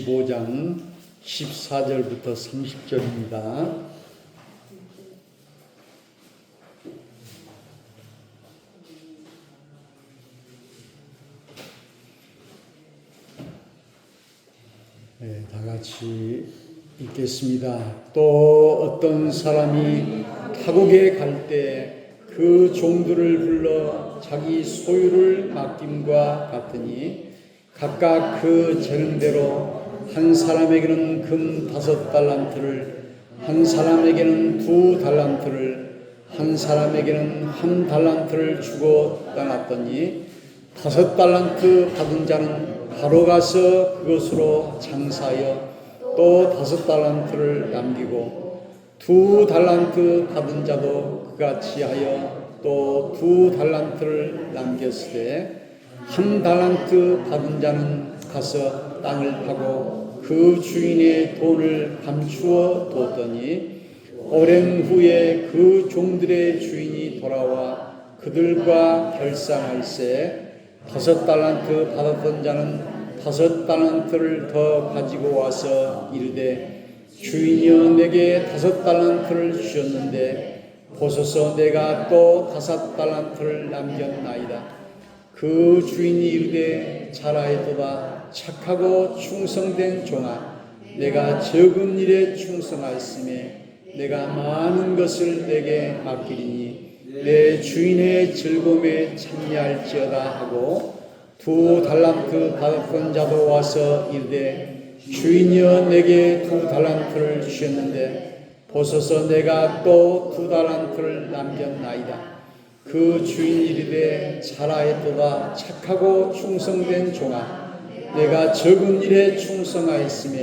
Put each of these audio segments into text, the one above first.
25장 14절부터 30절입니다. 다 같이 읽겠습니다. 또 어떤 사람이 타국에 갈 때 그 종들을 불러 자기 소유를 맡김과 같으니 각각 그 재능대로 한 사람에게는 금 5달란트를, 한 사람에게는 2달란트를, 한 사람에게는 1달란트를 주고 떠났더니 5달란트 받은 자는 바로 가서 그것으로 장사하여 또 5달란트를 남기고 2달란트 받은 자도 그같이 하여 또 2달란트를 남겼으되 1달란트 받은 자는 가서 땅을 파고 그 주인의 돈을 감추어 뒀더니 오랜 후에 그 종들의 주인이 돌아와 그들과 결산할세 5달란트 받았던 자는 5달란트를 더 가지고 와서 이르되 주인이여 내게 5달란트를 주셨는데 보소서 내가 또 5달란트를 남겼나이다. 그 주인이 이르되 잘하였도다 착하고 충성된 종아 내가 적은 일에 충성하였으며 내가 많은 것을 내게 맡기리니 내 주인의 즐거움에 참여할지어다 하고 2달란트 받았던 자도 와서 이르되 주인이여 내게 2달란트를 주셨는데 보소서 내가 또 2달란트를 남겼나이다. 그 주인이 이르되 잘하였도다 착하고 충성된 종아 내가 적은 일에 충성하였으며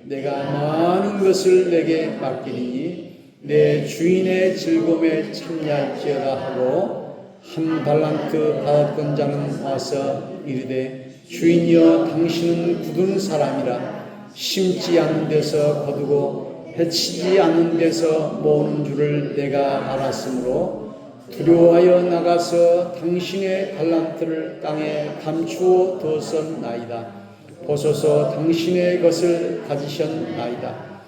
내가 많은 것을 내게 맡기리니 내 주인의 즐거움에 참여할지어다 하고 1달란트 받았던 자는 와서 이르되 주인이여 당신은 굳은 사람이라 심지 않는 데서 거두고 해치지 않는 데서 모으는 줄을 내가 알았으므로 두려워하여 나가서 당신의 달란트를 땅에 감추어 두었나이다. 보소서 당신의 것을 가지셨나이다.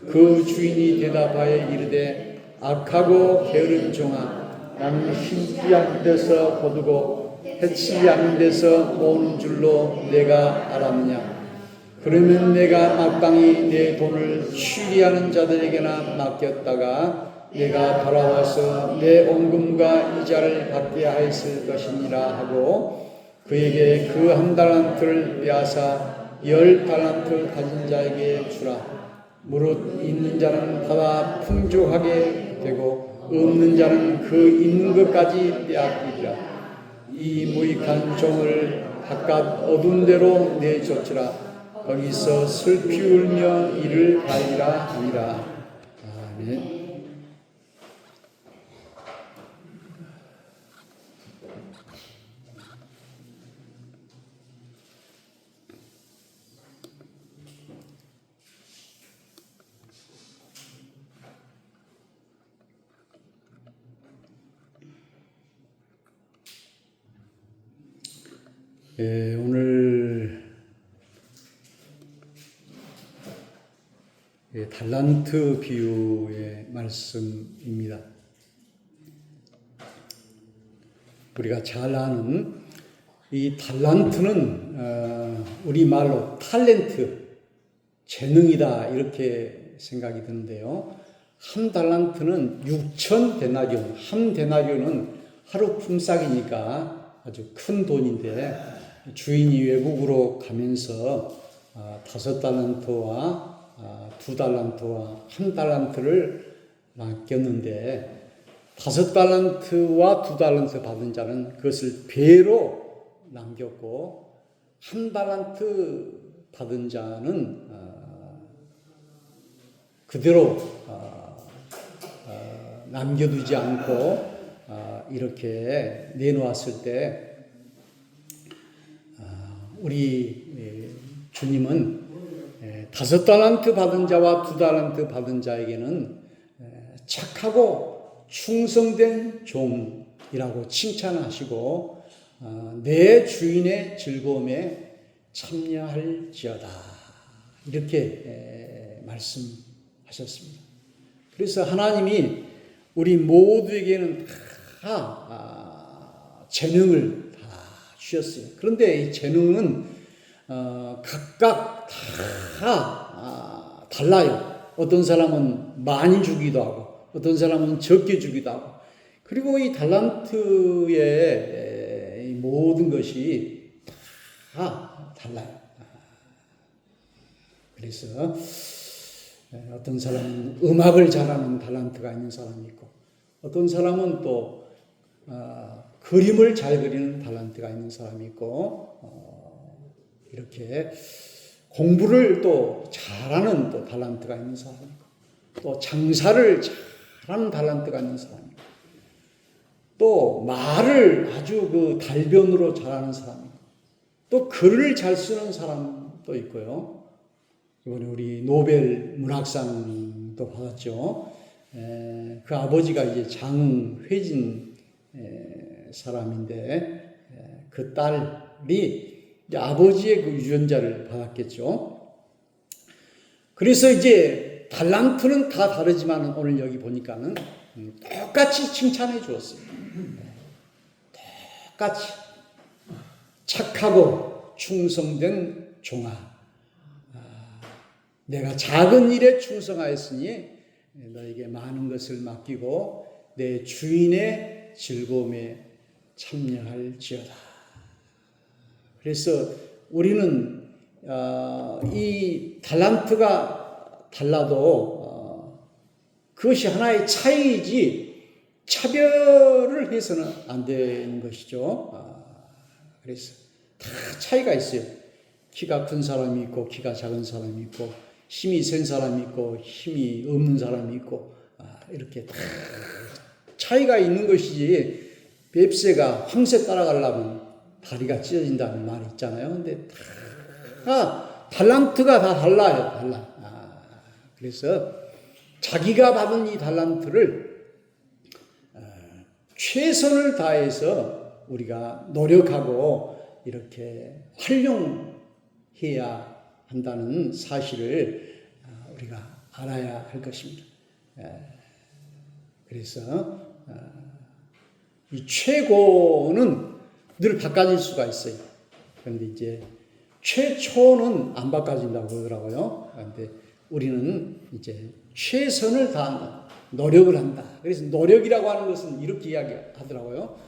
그 주인이 대답하여 이르되 악하고 게으른 종아 나는 심지 않는 데서 거두고 해치지 않는 데서 모으는 줄로 내가 알았느냐. 그러면 내가 마땅히 내 돈을 취리하는 자들에게나 맡겼다가 내가 돌아와서 내 원금과 이자를 받게 하였을 것이니라 하고 그에게 그 1달란트를 빼앗아 10달란트 가진 자에게 주라. 무릇 있는 자는 받아 풍족하게 되고 없는 자는 그 있는 것까지 빼앗기리라. 이 무익한 종을 바깥 어두운 데로 내쫓으라. 거기서 슬피 울며 이를 갈리라 하니라. 아멘. 오늘 달란트 비유의 말씀입니다. 우리가 잘 아는 이 달란트는 우리말로 탤런트, 재능이다 이렇게 생각이 드는데요. 1달란트는 6,000데나리온, 1데나리온은 하루 품삯이니까 아주 큰 돈인데 주인이 외국으로 가면서 5달란트와 2달란트와 1달란트를 맡겼는데 5달란트와 2달란트 받은 자는 그것을 배로 남겼고 1달란트 받은 자는 그대로 남겨두지 않고 이렇게 내놓았을 때 우리 주님은 5달란트 받은 자와 2달란트 받은 자에게는 착하고 충성된 종이라고 칭찬하시고 내 주인의 즐거움에 참여할지어다 이렇게 말씀하셨습니다. 그래서 하나님이 우리 모두에게는 다 재능을 다 주셨어요. 그런데 이 재능은 각각 다 달라요. 어떤 사람은 많이 주기도 하고 어떤 사람은 적게 주기도 하고, 그리고 이 달란트의 이 모든 것이 다 달라요. 그래서 어떤 사람은 음악을 잘하는 달란트가 있는 사람이 있고, 어떤 사람은 또 그림을 잘 그리는 달란트가 있는 사람이 있고, 이렇게 공부를 또 잘하는 또 달란트가 있는 사람이 있고, 또 장사를 잘하는 달란트가 있는 사람이 있고, 또 말을 아주 그 달변으로 잘하는 사람이 있고, 또 글을 잘 쓰는 사람도 있고요. 이번에 우리 노벨 문학상도 받았죠. 그 아버지가 이제 장회진 사람인데, 그 딸이 이제 아버지의 그 유전자를 받았겠죠. 그래서 이제 달란트는 다 다르지만 오늘 여기 보니까는 똑같이 칭찬해 주었어요. 똑같이 착하고 충성된 종아, 내가 작은 일에 충성하였으니 너에게 많은 것을 맡기고 내 주인의 즐거움에 참여할지어다. 그래서 우리는 이 달란트가 달라도 그것이 하나의 차이이지 차별을 해서는 안 되는 것이죠. 그래서 다 차이가 있어요. 키가 큰 사람이 있고 키가 작은 사람이 있고, 힘이 센 사람이 있고 힘이 없는 사람이 있고, 이렇게 다 차이가 있는 것이지, 뱁새가 황새 따라가려면 다리가 찢어진다는 말이 있잖아요. 근데 다 달란트가 다 달라요. 달라. 그래서 자기가 받은 이 달란트를 최선을 다해서 우리가 노력하고 이렇게 활용해야 한다는 사실을 우리가 알아야 할 것입니다. 그래서 이 최고는 늘 바꿔질 수가 있어요. 그런데 이제 최초는 안 바꿔진다고 그러더라고요. 그런데 우리는 이제 최선을 다한다, 노력을 한다. 그래서 노력이라고 하는 것은 이렇게 이야기하더라고요.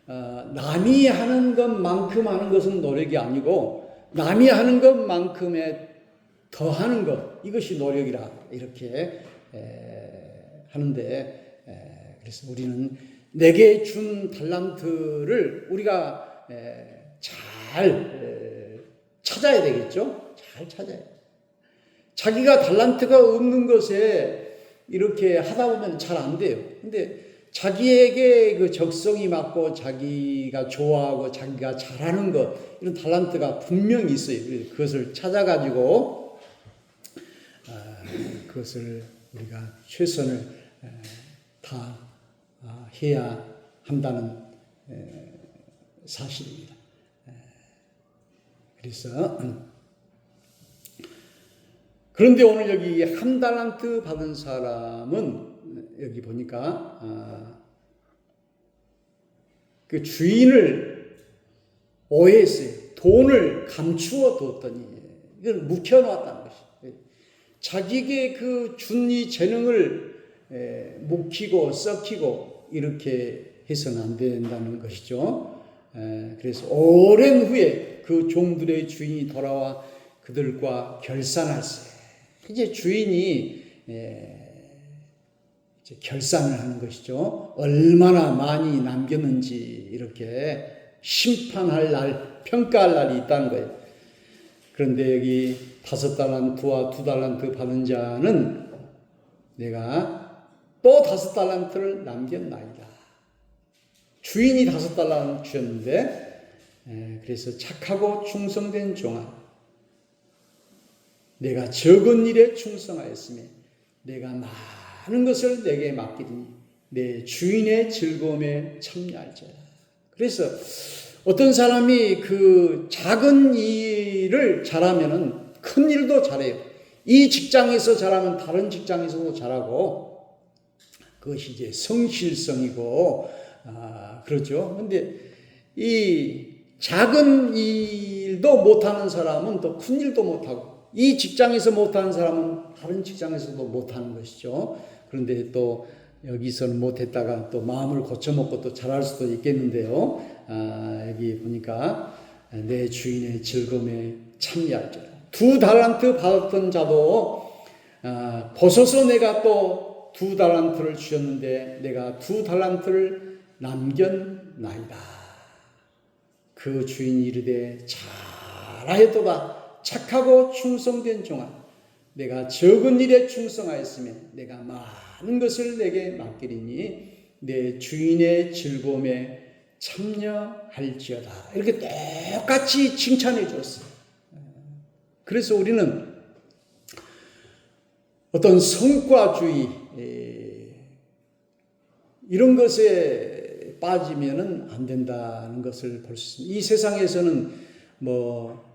남이 하는 것만큼 하는 것은 노력이 아니고, 남이 하는 것만큼의 더 하는 것, 이것이 노력이라, 이렇게 하는데, 그래서 우리는 내게 준 달란트를 우리가 잘 찾아야 되겠죠? 잘 찾아야 돼요. 자기가 달란트가 없는 것에 이렇게 하다 보면 잘 안 돼요. 근데 자기에게 그 적성이 맞고 자기가 좋아하고 자기가 잘하는 것, 이런 달란트가 분명히 있어요. 그것을 찾아가지고 그것을 우리가 최선을 다 해야 한다는 사실입니다. 그래서 그런데 오늘 여기 한 달란트 받은 사람은 여기 보니까 그 주인을 오해했어요. 돈을 감추어 뒀더니, 이걸 묵혀놓았다는 것이, 자기에게 그 준 이 재능을 묵히고 썩히고 이렇게 해서는 안 된다는 것이죠. 그래서 오랜 후에 그 종들의 주인이 돌아와 그들과 결산했어요. 이제 주인이 이제 결산을 하는 것이죠. 얼마나 많이 남겼는지 이렇게 심판할 날, 평가할 날이 있다는 거예요. 그런데 여기 5달란트와 2달란트 받은 자는 내가 또 5달란트를 남겼나이다. 주인이 5달란트 주셨는데, 그래서 착하고 충성된 종아, 내가 적은 일에 충성하였으며 내가 많은 것을 내게 맡기리니 내 주인의 즐거움에 참여할지어다. 그래서 어떤 사람이 그 작은 일을 잘하면은 큰 일도 잘해요. 이 직장에서 잘하면 다른 직장에서도 잘하고, 그것이 이제 성실성이고, 그렇죠. 근데 이 작은 일도 못하는 사람은 또 큰 일도 못하고, 이 직장에서 못하는 사람은 다른 직장에서도 못하는 것이죠. 그런데 또 여기서는 못했다가 또 마음을 고쳐먹고 또 잘할 수도 있겠는데요. 여기 보니까 내 주인의 즐거움에 참여할지어다. 2달란트 받았던 자도 보소서 내가 또 2달란트를 주셨는데 내가 2달란트를 남겼나이다. 그 주인이 이르되 잘하였도다. 착하고 충성된 종아, 내가 적은 일에 충성하였으면 내가 많은 것을 내게 맡기리니 내 주인의 즐거움에 참여할지어다. 이렇게 똑같이 칭찬해 주었어요. 그래서 우리는 어떤 성과주의 이런 것에 빠지면은 안 된다는 것을 볼 수 있습니다. 이 세상에서는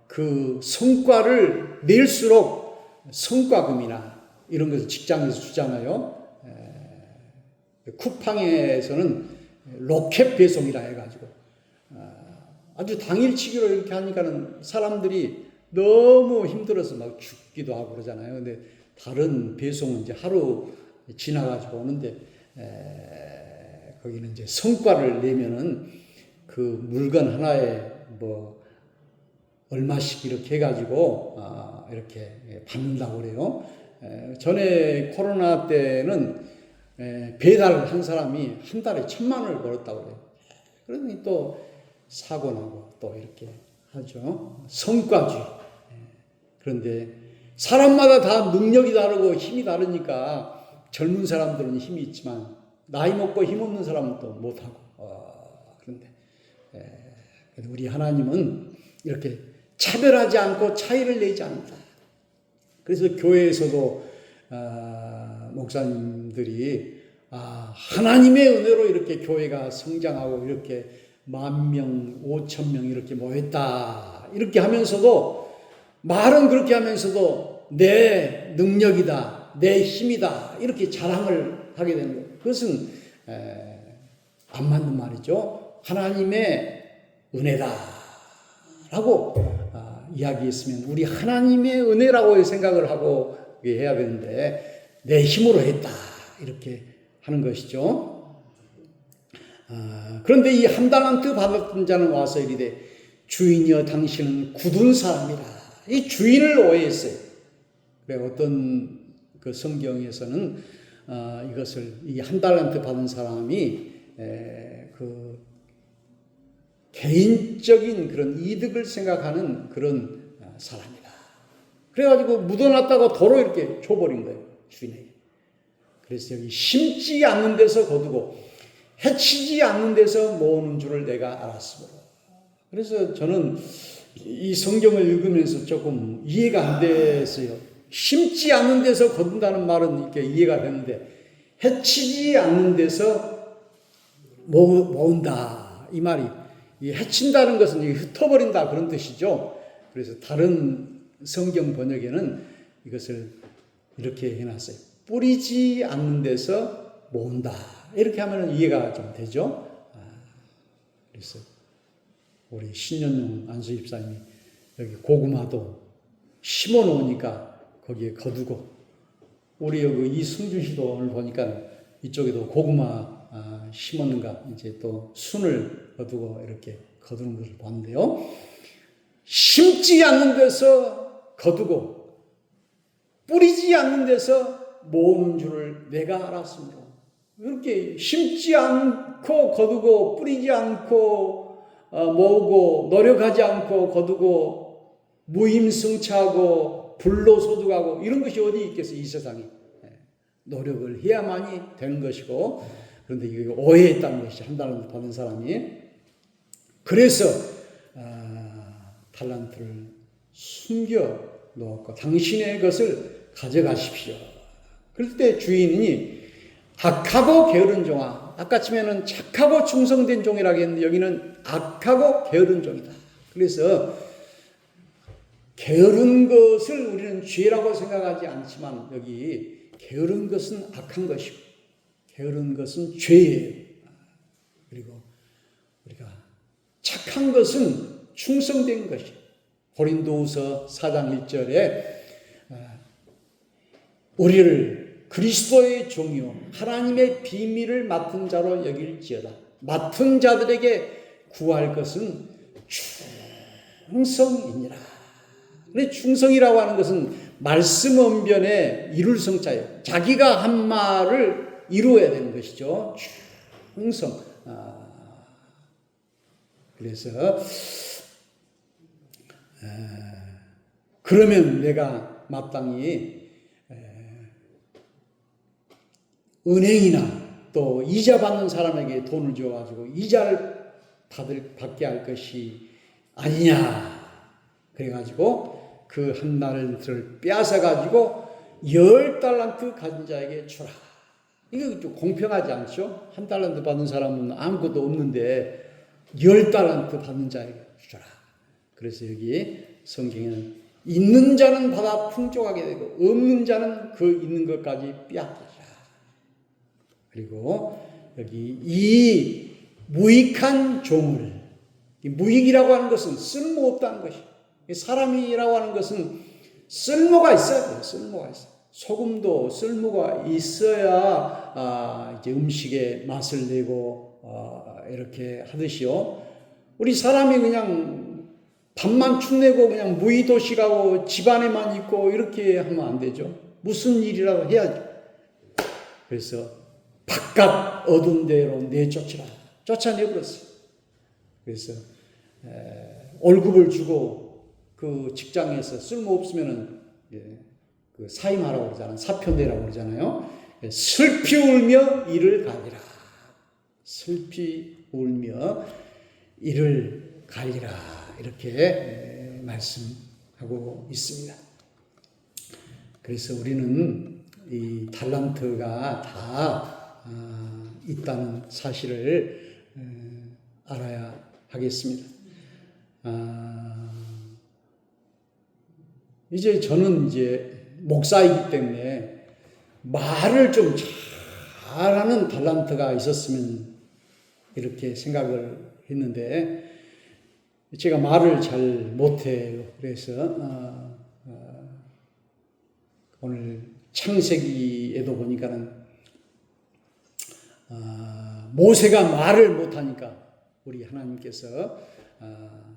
그 성과를 낼수록 성과금이나 이런 것을 직장에서 주잖아요. 쿠팡에서는 로켓 배송이라 해가지고 아주 당일치기로 이렇게 하니까는 사람들이 너무 힘들어서 막 죽기도 하고 그러잖아요. 근데 다른 배송은 이제 하루 지나가지고 오는데 거기는 이제 성과를 내면은 그 물건 하나에 얼마씩 이렇게 해가지고 이렇게 받는다고 그래요. 전에 코로나 때는 배달한 사람이 한 달에 1,000만 원을 벌었다고 그래요. 그러니 또 사고 나고 또 이렇게 하죠. 성과주의. 그런데 사람마다 다 능력이 다르고 힘이 다르니까 젊은 사람들은 힘이 있지만 나이 먹고 힘 없는 사람은 또 못하고. 그런데 우리 하나님은 이렇게 차별하지 않고 차이를 내지 않는다. 그래서 교회에서도 목사님들이 하나님의 은혜로 이렇게 교회가 성장하고 이렇게 10,000명, 5,000명 이렇게 모였다. 이렇게 하면서도 말은 그렇게 하면서도 내 능력이다, 내 힘이다 이렇게 자랑을 하게 되는 거예요. 그것은 안 맞는 말이죠. 하나님의 은혜다라고 이야기했으면 우리 하나님의 은혜라고 생각을 하고 해야 되는데 내 힘으로 했다 이렇게 하는 것이죠. 그런데 이 1달란트 받았던 자는 와서 이르되 주인이여 당신은 굳은 사람이라. 이 주인을 오해했어요. 그래 어떤 그 성경에서는 이것을 이 1달란트 받은 사람이 그 개인적인 그런 이득을 생각하는 그런 사람이다. 그래가지고 묻어놨다가 도로 이렇게 줘버린 거예요. 주인에게. 그래서 여기 심지 않는 데서 거두고 해치지 않는 데서 모으는 줄을 내가 알았으므로. 그래서 저는 이 성경을 읽으면서 조금 이해가 안 됐어요. 심지 않는 데서 거둔다는 말은 이렇게 이해가 되는데 해치지 않는 데서 모은다. 이 말이 이 해친다는 것은 흩어버린다 그런 뜻이죠. 그래서 다른 성경 번역에는 이것을 이렇게 해놨어요. 뿌리지 않는 데서 모은다. 이렇게 하면 이해가 좀 되죠. 그래서 우리 신년용 안수 집사님이 여기 고구마도 심어 놓으니까 거기에 거두고, 우리 여기 이승준 씨도 오늘 보니까 이쪽에도 고구마 심었는가 이제 또 순을 거두고 이렇게 거두는 것을 봤는데요. 심지 않는 데서 거두고 뿌리지 않는 데서 모으는 줄을 내가 알았습니다. 이렇게 심지 않고 거두고 뿌리지 않고 모으고 노력하지 않고 거두고 무임승차하고 불로소득하고 이런 것이 어디 있겠어요, 이 세상에. 노력을 해야만이 되는 것이고, 그런데 이거 오해했다는 것이 1달란트 받은 사람이. 그래서 달란트를 숨겨 놓았고 당신의 것을 가져가십시오. 그럴 때 주인이 악하고 게으른 종아, 아까 치면은 착하고 충성된 종이라고 했는데 여기는 악하고 게으른 종이다. 그래서 게으른 것을 우리는 죄라고 생각하지 않지만 여기 게으른 것은 악한 것이고 게으른 것은 죄예요. 그리고 우리가 착한 것은 충성된 것이. 고린도후서 4장 1절에 우리를 그리스도의 종이요 하나님의 비밀을 맡은 자로 여길지어다. 맡은 자들에게 구할 것은 충성이니라. 근데 충성이라고 하는 것은 말씀 언변에 이룰 성자예요. 자기가 한 말을 이루어야 되는 것이죠. 충성. 그래서 그러면 내가 마땅히 은행이나 또 이자 받는 사람에게 돈을 줘가지고 이자를 받게 할 것이 아니냐. 그래가지고 그 한 달을 빼앗아가지고 10달란트 가진 자에게 주라. 이거 좀 공평하지 않죠? 한 달란트 받는 사람은 아무것도 없는데 10달란트 받는 자에게 주라. 그래서 여기 성경에는 있는 자는 받아 풍족하게 되고 없는 자는 그 있는 것까지 빼앗기라. 그리고 여기 이 무익한 종을, 이 무익이라고 하는 것은 쓸모없다는 것이. 사람이라고 하는 것은 쓸모가 있어야 돼요. 쓸모가 있어요. 소금도 쓸모가 있어야 이제 음식에 맛을 내고 이렇게 하듯이요. 우리 사람이 그냥 밥만 축내고 그냥 무의도식하고 집안에만 있고 이렇게 하면 안 되죠. 무슨 일이라도 해야죠. 그래서 바깥 어두운 데로 내쫓으라. 쫓아내버렸어요. 그래서 월급을 주고 그 직장에서 쓸모없으면은 그 사임하라고 그러잖아요. 사표 내라고 그러잖아요. 슬피 울며 이를 가리라. 슬피 울며 이를 가리라. 이렇게 말씀하고 있습니다. 그래서 우리는 이 달란트가 다 있다는 사실을 알아야 하겠습니다. 이제 저는 이제 목사이기 때문에 말을 좀 잘하는 달란트가 있었으면 이렇게 생각을 했는데 제가 말을 잘 못해요. 그래서 오늘 창세기에도 보니까는 모세가 말을 못하니까 우리 하나님께서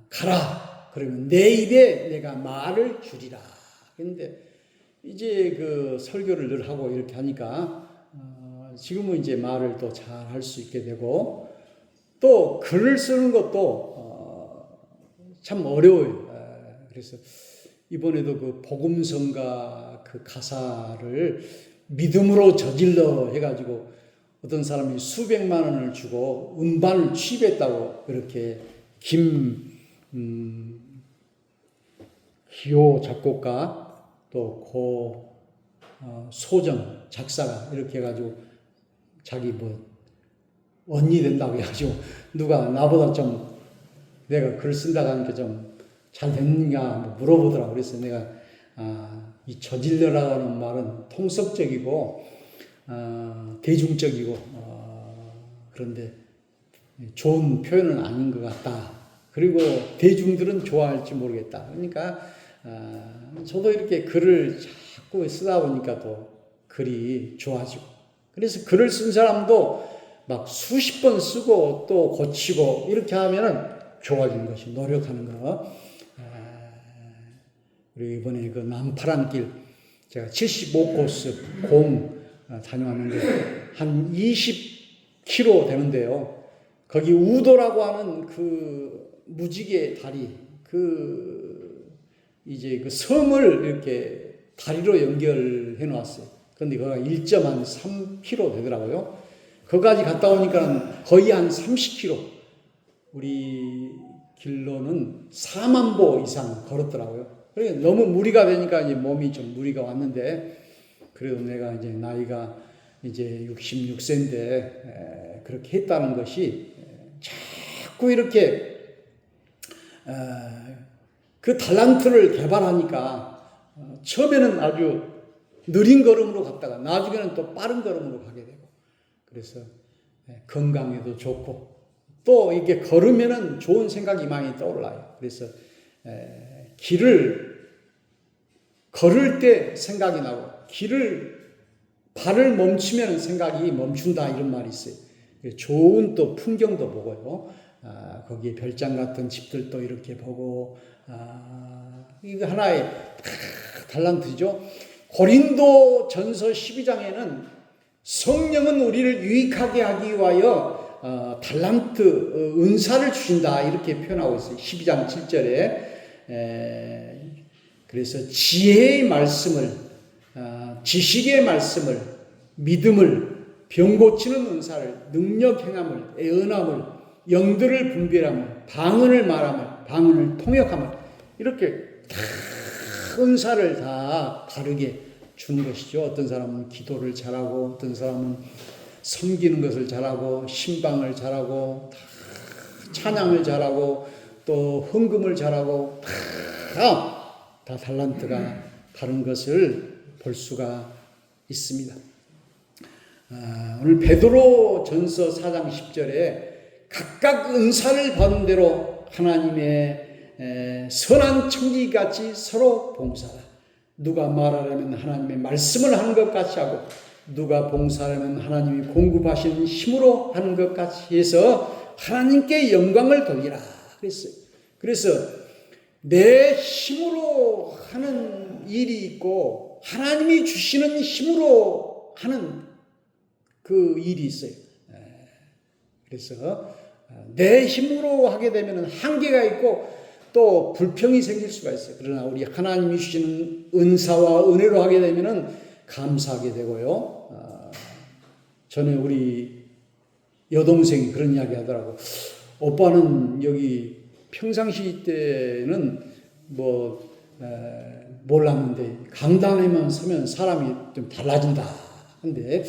가라. 그러면 내 입에 내가 말을 주리라. 그런데 이제 그 설교를 늘 하고 이렇게 하니까 지금은 이제 말을 또 잘 할 수 있게 되고 또 글을 쓰는 것도 참 어려워요. 그래서 이번에도 그 복음성가 그 가사를 믿음으로 저질러 해가지고 어떤 사람이 수백만 원을 주고 음반을 취입했다고 그렇게 기호 작곡가 또 고 소정 작사가 이렇게 해가지고 자기 뭐 언니 된다고 해가지고 누가 나보다 좀 내가 글 쓴다고 하니까 좀 잘 됐느냐 뭐 물어보더라고. 그래서 내가 이 저질러라는 말은 통섭적이고 대중적이고 그런데 좋은 표현은 아닌 것 같다. 그리고 대중들은 좋아할지 모르겠다. 그러니까 저도 이렇게 글을 자꾸 쓰다 보니까 또 글이 좋아지고 그래서 글을 쓴 사람도 막 수십 번 쓰고 또 고치고 이렇게 하면은 좋아지는 것이 노력하는 거. 그리고 이번에 그 남파란길 제가 75코스 공 다녀왔는데 한 20km 되는데요. 거기 우도라고 하는 그 무지개 다리 이제 그 섬을 이렇게 다리로 연결해 놨어요. 그런데 거기가 1.3km 되더라고요. 거기까지 갔다 오니까 거의 한 30km. 우리 길로는 4만 보 이상 걸었더라고요. 그러니까 너무 무리가 되니까 이제 몸이 좀 무리가 왔는데, 그래도 내가 이제 나이가 이제 66세인데, 그렇게 했다는 것이 자꾸 이렇게, 그 달란트를 개발하니까 처음에는 아주 느린 걸음으로 갔다가 나중에는 또 빠른 걸음으로 가게 되고, 그래서 건강에도 좋고, 또 이게 걸으면은 좋은 생각이 많이 떠올라요. 그래서 길을 걸을 때 생각이 나고, 발을 멈추면 생각이 멈춘다, 이런 말이 있어요. 좋은 또 풍경도 보고요. 거기에 별장 같은 집들도 이렇게 보고, 이거 하나의 달란트죠. 고린도 전서 12장에는 성령은 우리를 유익하게 하기 위하여 달란트, 은사를 주신다, 이렇게 표현하고 있어요. 12장 7절에. 그래서 지혜의 말씀을, 지식의 말씀을, 믿음을, 병 고치는 은사를, 능력 행함을, 애언함을, 영들을 분별함을, 방언을 말함을, 방언을 통역함을, 이렇게 다 은사를 다 다르게 주는 것이죠. 어떤 사람은 기도를 잘하고, 어떤 사람은 섬기는 것을 잘하고, 신방을 잘하고, 찬양을 잘하고, 또 헌금을 잘하고, 다 달란트가 다른 것을 볼 수가 있습니다. 오늘 베드로 전서 4장 10절에 각각 은사를 받은 대로 하나님의 선한 청지기같이 서로 봉사하라. 누가 말하려면 하나님의 말씀을 하는 것 같이 하고, 누가 봉사하려면 하나님이 공급하시는 힘으로 하는 것 같이 해서 하나님께 영광을 돌리라 그랬어요. 그래서 내 힘으로 하는 일이 있고, 하나님이 주시는 힘으로 하는 그 일이 있어요. 그래서 내 힘으로 하게 되면 한계가 있고 또 불평이 생길 수가 있어요. 그러나 우리 하나님이 주시는 은사와 은혜로 하게 되면 감사하게 되고요. 전에 우리 여동생이 그런 이야기 하더라고. 오빠는 여기 평상시 때는 몰랐는데 강단에만 서면 사람이 좀 달라진다. 근데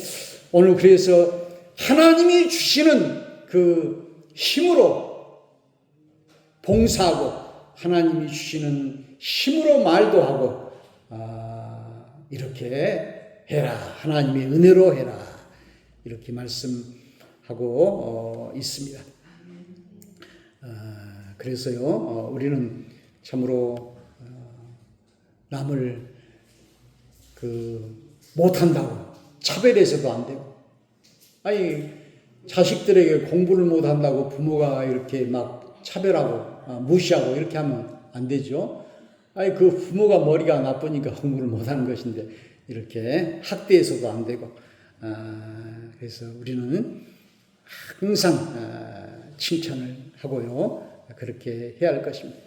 오늘 그래서 하나님이 주시는 그 힘으로 봉사하고, 하나님이 주시는 힘으로 말도 하고, 이렇게 해라. 하나님의 은혜로 해라. 이렇게 말씀하고 있습니다. 그래서요, 우리는 참으로 남을 못한다고 차별해서도 안 되고, 자식들에게 공부를 못한다고 부모가 이렇게 막 차별하고 무시하고 이렇게 하면 안 되죠. 그 부모가 머리가 나쁘니까 공부를 못하는 것인데 이렇게 학대해서도 안 되고, 그래서 우리는 항상 칭찬을 하고요, 그렇게 해야 할 것입니다.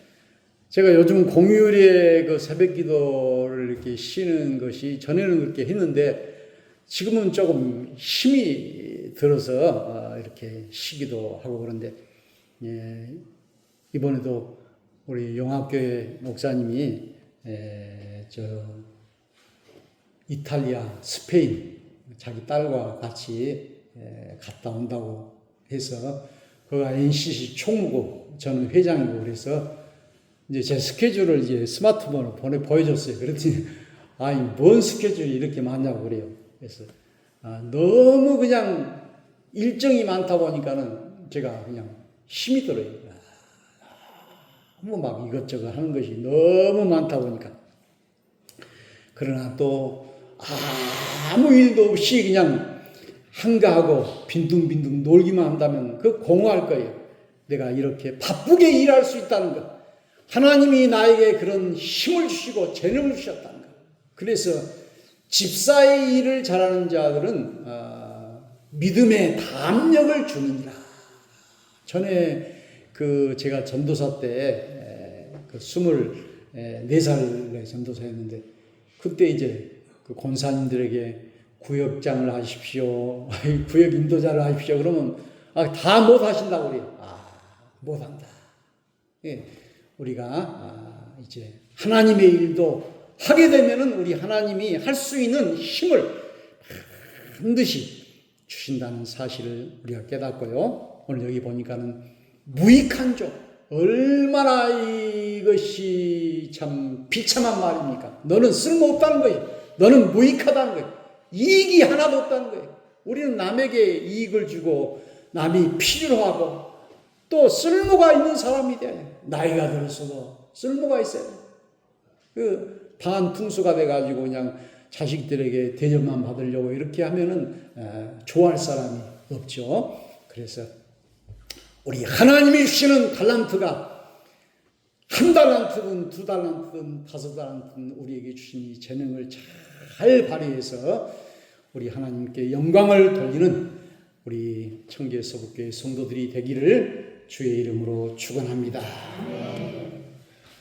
제가 요즘 공휴일에 그 새벽 기도를 이렇게 쉬는 것이, 전에는 그렇게 했는데 지금은 조금 힘이 들어서 이렇게 쉬기도 하고 그런데, 이번에도 우리 용합교회 목사님이 이탈리아, 스페인 자기 딸과 같이 갔다 온다고 해서, 그가 NCC 총무고 저는 회장이고, 그래서 이제 제 스케줄을 이제 스마트폰으로 보여줬어요. 그랬더니 뭔 스케줄이 이렇게 많냐고 그래요. 그래서 너무 그냥 일정이 많다 보니까는 제가 그냥 힘이 들어요. 너무 막 이것저것 하는 것이 너무 많다 보니까. 그러나 또 아무 일도 없이 그냥 한가하고 빈둥빈둥 놀기만 한다면 그 공허할 거예요. 내가 이렇게 바쁘게 일할 수 있다는 것, 하나님이 나에게 그런 힘을 주시고 재능을 주셨다는 것. 그래서 집사의 일을 잘하는 자들은 믿음의 담력을 주느니라. 전에 제가 전도사 때 24살에 전도사였는데, 그때 이제 그 권사님들에게 구역장을 하십시오, 구역 인도자를 하십시오. 그러면 다 못 하신다고 그래요. 못한다. 우리가 이제 하나님의 일도 하게 되면은 우리 하나님이 할 수 있는 힘을 반드시 주신다는 사실을 우리가 깨닫고요. 오늘 여기 보니까는 무익한 종, 얼마나 이것이 참 비참한 말입니까? 너는 쓸모없다는 거예요. 너는 무익하다는 거예요. 이익이 하나도 없다는 거예요. 우리는 남에게 이익을 주고 남이 필요로 하고 또 쓸모가 있는 사람이 돼야 돼요. 나이가 들어서도 쓸모가 있어요. 반풍수가 돼가지고 그냥 자식들에게 대접만 받으려고 이렇게 하면은 좋아할 사람이 없죠. 그래서 우리 하나님이 주시는 달란트가 한 달란트든 두 달란트든 다섯 달란트든 우리에게 주신 이 재능을 잘 발휘해서 우리 하나님께 영광을 돌리는 우리 청계 서북교회 성도들이 되기를 주의 이름으로 축원합니다.